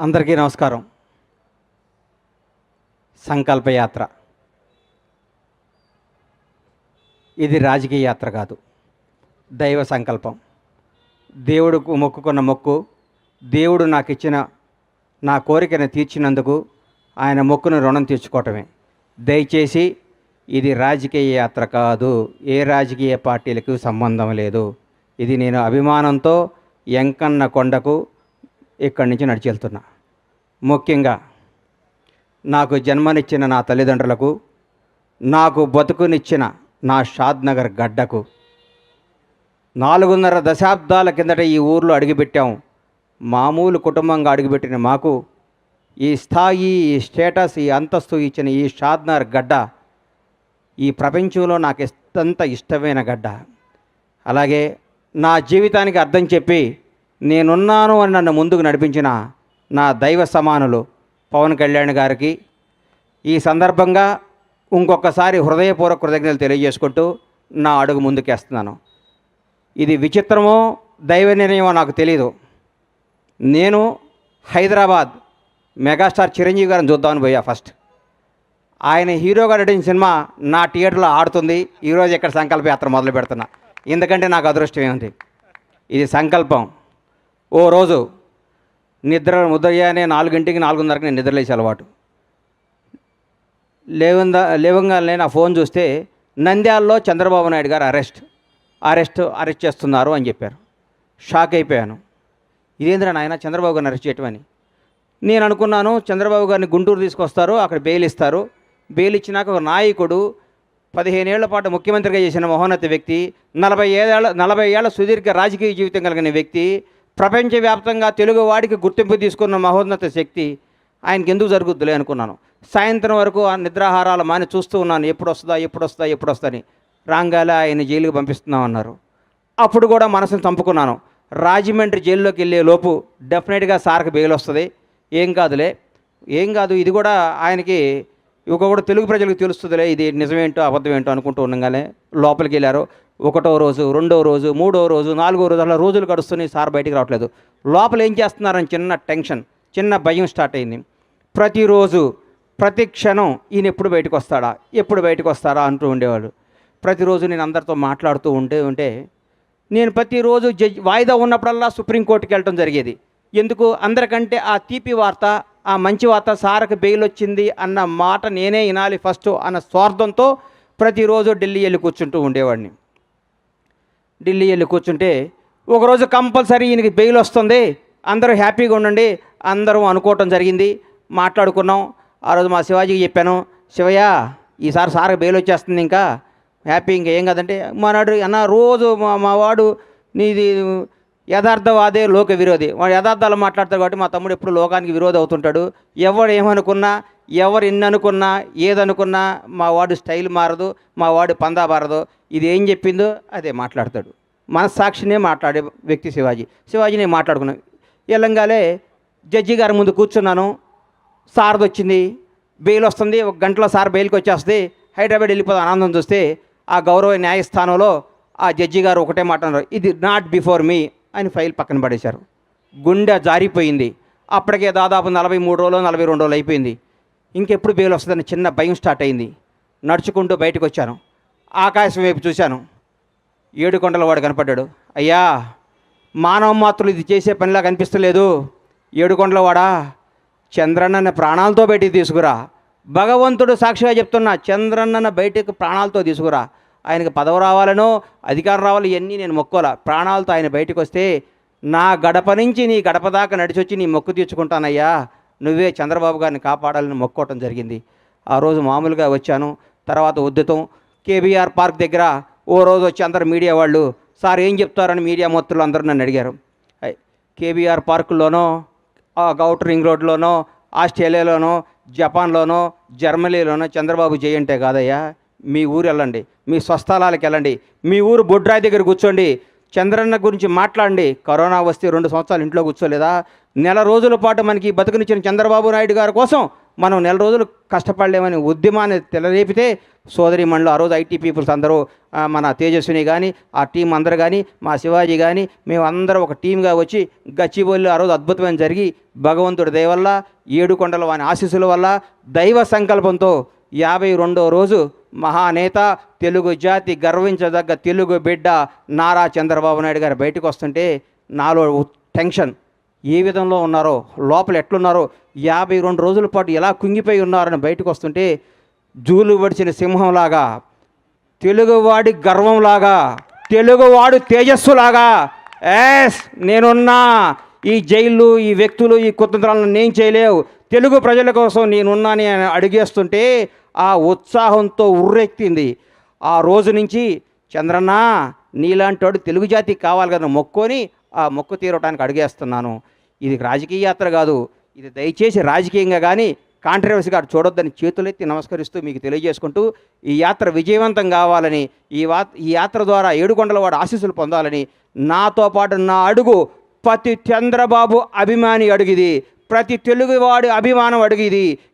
అందరికీ నమస్కారం. సంకల్పయాత్ర ఇది రాజకీయ యాత్ర కాదు, దైవ సంకల్పం. దేవుడుకు మొక్కుకున్న మొక్కు, దేవుడు నాకు ఇచ్చిన నా కోరికను తీర్చినందుకు ఆయన మొక్కును రుణం తీర్చుకోవటమే. దయచేసి ఇది రాజకీయ యాత్ర కాదు, ఏ రాజకీయ పార్టీలకు సంబంధం లేదు. ఇది నేను అభిమానంతో ఎంకన్న కొండకు ఇక్కడి నుంచి నడిచి వెళ్తున్నా. ముఖ్యంగా నాకు జన్మనిచ్చిన నా తల్లిదండ్రులకు, నాకు బతుకునిచ్చిన నా షాద్నగర్ గడ్డకు, 4.5 దశాబ్దాల కిందట ఈ ఊర్లో అడుగుపెట్టాం. మామూలు కుటుంబంగా అడుగుపెట్టిన మాకు ఈ స్థాయి, ఈ స్టేటస్, ఈ అంతస్తు ఇచ్చిన ఈ షాద్నగర్ గడ్డ ఈ ప్రపంచంలో నాకు ఎంత ఇష్టమైన గడ్డ. అలాగే నా జీవితానికి అర్థం చెప్పి నేనున్నాను అని నన్ను ముందుకు నడిపించిన నా దైవ సమానులు పవన్ కళ్యాణ్ గారికి ఈ సందర్భంగా ఇంకొకసారి హృదయపూర్వక కృతజ్ఞతలు తెలియజేసుకుంటూ నా అడుగు ముందుకేస్తున్నాను. ఇది విచిత్రమో దైవ నిర్ణయమో నాకు తెలియదు. నేను హైదరాబాద్ మెగాస్టార్ చిరంజీవి గారిని చూద్దామని పోయా. ఫస్ట్ ఆయన హీరోగా నటించిన సినిమా నా థియేటర్లో ఆడుతుంది. ఈరోజు ఇక్కడ సంకల్పయాత్ర మొదలు పెడుతున్నా. ఎందుకంటే నాకు అదృష్టం ఏముంది, ఇది సంకల్పం. ఓ రోజు ఉదయాన్నే 4 4:30 నేను నిద్రలేసే అలవాటు. లేవంగానే నా ఫోన్ చూస్తే నంద్యాలలో చంద్రబాబు నాయుడు గారు అరెస్ట్ చేస్తున్నారు అని చెప్పారు. షాక్ అయిపోయాను. ఇదేంద్రా నాయన చంద్రబాబు గారిని అరెస్ట్ చేయటమని. నేను అనుకున్నాను చంద్రబాబు గారిని గుంటూరు తీసుకొస్తారు, అక్కడ బెయిల్ ఇస్తారు. బెయిల్ ఇచ్చినాక ఒక నాయకుడు 15 ఏళ్ల పాటు ముఖ్యమంత్రిగా చేసిన మహోన్నత వ్యక్తి, 40 ఏళ్ల సుదీర్ఘ రాజకీయ జీవితం కలిగిన వ్యక్తి, ప్రపంచవ్యాప్తంగా తెలుగు వాడికి గుర్తింపు తీసుకున్న మహోన్నత శక్తి, ఆయనకి ఎందుకు జరుగుద్దులే అనుకున్నాను. సాయంత్రం వరకు ఆ నిద్రాహారాలు మాని చూస్తూ ఉన్నాను, ఎప్పుడు వస్తుందని. రాంగాలే ఆయన జైలుకి పంపిస్తున్నామన్నారు. అప్పుడు కూడా మనసును చంపుకున్నాను. రాజమండ్రి జైల్లోకి వెళ్ళే లోపు డెఫినెట్గా సార్కి బెయిల్ వస్తుంది, ఏం కాదు, ఇది కూడా ఆయనకి కూడా తెలుగు ప్రజలకు తెలుస్తుందిలే, ఇది నిజమేంటో అబద్ధమేంటో అనుకుంటూ ఉండగానే లోపలికి వెళ్ళారు. 1వ రోజు, 2వ రోజు, 3వ రోజు, 4వ రోజు అలా రోజులు గడుస్తున్నాయి. సార్ బయటికి రావట్లేదు. లోపల ఏం చేస్తున్నారని చిన్న టెన్షన్, చిన్న భయం స్టార్ట్ అయింది. ప్రతిరోజు ప్రతి క్షణం ఈయన ఎప్పుడు బయటకు వస్తారా అంటూ ఉండేవాళ్ళు. ప్రతిరోజు నేను అందరితో మాట్లాడుతూ ఉంటే నేను ప్రతిరోజు వాయిదా ఉన్నప్పుడల్లా సుప్రీంకోర్టుకి వెళ్ళటం జరిగేది. ఎందుకు? అందరికంటే ఆ తీపి వార్త, ఆ మంచి వార్త, సార్కి బెయిల్ వచ్చింది అన్న మాట నేనే వినాలి ఫస్ట్ అన్న స్వార్థంతో ప్రతిరోజు ఢిల్లీ వెళ్ళి కూర్చుంటూ ఉండేవాడిని. ఢిల్లీ వెళ్ళి కూర్చుంటే ఒకరోజు కంపల్సరీ ఈయనకి బెయిల్ వస్తుంది, అందరూ హ్యాపీగా ఉండండి అందరం అనుకోవటం జరిగింది. మాట్లాడుకున్నాం. ఆ రోజు మా శివాజీకి చెప్పాను, శివయ్య ఈసారి సార్కి బెయిల్ వచ్చేస్తుంది, ఇంకా హ్యాపీ, ఇంకా ఏం కాదంటే మానాడు అన్న రోజు మా వాడు నీది యథార్థవాదే లోక విరోధి, వాడు యథార్థాలు మాట్లాడతాడు కాబట్టి మా తమ్ముడు ఎప్పుడు లోకానికి విరోధి అవుతుంటాడు. ఎవడు ఏమనుకున్నా, ఎవరు ఎన్ని అనుకున్నా, ఏదనుకున్నా మా వాడు స్టైల్ మారదు, మా వాడు పందా మారదు. ఇది ఏం చెప్పిందో అదే మాట్లాడతాడు. మనస్సాక్షినే మాట్లాడే వ్యక్తి శివాజీని మాట్లాడుకున్నాను. ఎల్లంగాలే జడ్జి గారి ముందు కూర్చున్నాను. సార్ది వచ్చింది, బెయిల్ వస్తుంది, 1 గంటలో సార్ బెయిల్కి వచ్చేస్తుంది, హైదరాబాద్ వెళ్ళిపోదాం ఆనందం చూస్తే ఆ గౌరవ న్యాయస్థానంలో ఆ జడ్జి గారు ఒకటే మాట అన్నారు, ఇది నాట్ బిఫోర్ మీ అని ఫైల్ పక్కన పడేశారు. గుండె జారిపోయింది. అప్పటికే దాదాపు 43 రోజులు 42 రోజులు అయిపోయింది. ఇంకెప్పుడు బెయిల్ వస్తుందని చిన్న భయం స్టార్ట్ అయింది. నడుచుకుంటూ బయటకు వచ్చాను. ఆకాశం వైపు చూశాను. 7 కొండల వాడు కనపడ్డాడు. అయ్యా, మానవ మాత్రులు ఇది చేసే పనిలా కనిపిస్తలేదు. 7 కొండల వాడా, చంద్రన్నని ప్రాణాలతో బయటికి తీసుకురా. భగవంతుడు సాక్షిగా చెప్తున్నా, చంద్రన్నను బయటకు ప్రాణాలతో తీసుకురా. ఆయనకు పదవి రావాలనో అధికారం రావాలి, ఇవన్నీ నేను మొక్కోలా. ప్రాణాలతో ఆయన బయటకు వస్తే నా గడప నుంచి నీ గడప దాకా నడిచొచ్చి నీ మొక్కు తీర్చుకుంటానయ్యా, నువ్వే చంద్రబాబు గారిని కాపాడాలని మొక్కోవటం జరిగింది. ఆ రోజు మామూలుగా వచ్చాను. తర్వాత ఉద్యతం కేబీఆర్ పార్క్ దగ్గర ఓ రోజు వచ్చి అందరు మీడియా వాళ్ళు, సార్ ఏం చెప్తారని మీడియా మొత్తులు అందరూ నన్ను అడిగారు. కేబీఆర్ పార్కుల్లోనో, ఔటర్ రింగ్ రోడ్లోనో, ఆస్ట్రేలియాలోనో, జపాన్లోనో, జర్మనీలోనో చంద్రబాబు జై అంటే కాదయ్యా, మీ ఊరు వెళ్ళండి, మీ స్వస్థలాలకు వెళ్ళండి, మీ ఊరు బొడ్రాయి దగ్గర కూర్చోండి, చంద్రన్న గురించి మాట్లాడండి. కరోనా వస్తే 2 సంవత్సరాలు ఇంట్లో కూర్చోలేదా? నెల రోజుల పాటు మనకి బతుకునిచ్చిన చంద్రబాబు నాయుడు గారి కోసం మనం నెల రోజులు కష్టపడలేమని ఉద్యమాన్ని తెలరేపితే సోదరిమణులు ఆ రోజు ఐటీ పీపుల్స్ అందరూ మన తేజస్విని కానీ ఆ టీం అందరు కానీ మా శివాజీ కానీ మేమందరం ఒక టీంగా వచ్చి గచ్చిబౌలిలో ఆ రోజు అద్భుతమైన జరిగి భగవంతుడి దయ వల్ల ఏడుకొండల వాని ఆశీస్సుల వల్ల దైవ సంకల్పంతో 52వ రోజు మహానేత తెలుగు జాతి గర్వించదగ్గ తెలుగు బిడ్డ నారా చంద్రబాబు నాయుడు గారు బయటకు వస్తుంటే నాలో టెన్షన్, ఏ విధంలో ఉన్నారో లోపల ఎట్లున్నారో 52 రోజుల పాటు ఎలా కుంగిపోయి ఉన్నారని బయటకు వస్తుంటే జూలు వడిచిన సింహంలాగా, తెలుగువాడి గర్వంలాగా, తెలుగువాడు తేజస్సులాగా నేనున్నా, ఈ జైళ్ళు ఈ వ్యక్తులు ఈ కుతంత్రాలను నేను చేయలేవు, తెలుగు ప్రజల కోసం నేనున్నాని అడిగేస్తుంటే ఆ ఉత్సాహంతో ఉర్రెక్కింది. ఆ రోజు నుంచి చంద్రన్న నీలాంటి వాడు తెలుగు జాతికి కావాలి కదా మొక్కొని ఆ మొక్కు తీరటానికి అడిగేస్తున్నాను. ఇది రాజకీయ యాత్ర కాదు, ఇది దయచేసి రాజకీయంగా కానీ కాంట్రవర్సీగా చూడొద్దని చేతులెత్తి నమస్కరిస్తూ మీకు తెలియజేసుకుంటూ ఈ యాత్ర విజయవంతం కావాలని, ఈ యాత్ర ద్వారా ఏడుకొండలవాడు ఆశీస్సులు పొందాలని, నాతో పాటు నా అడుగు ప్రతి చంద్రబాబు అభిమాని అడుగిది, ప్రతి తెలుగువాడి అభిమానం అడిగిది.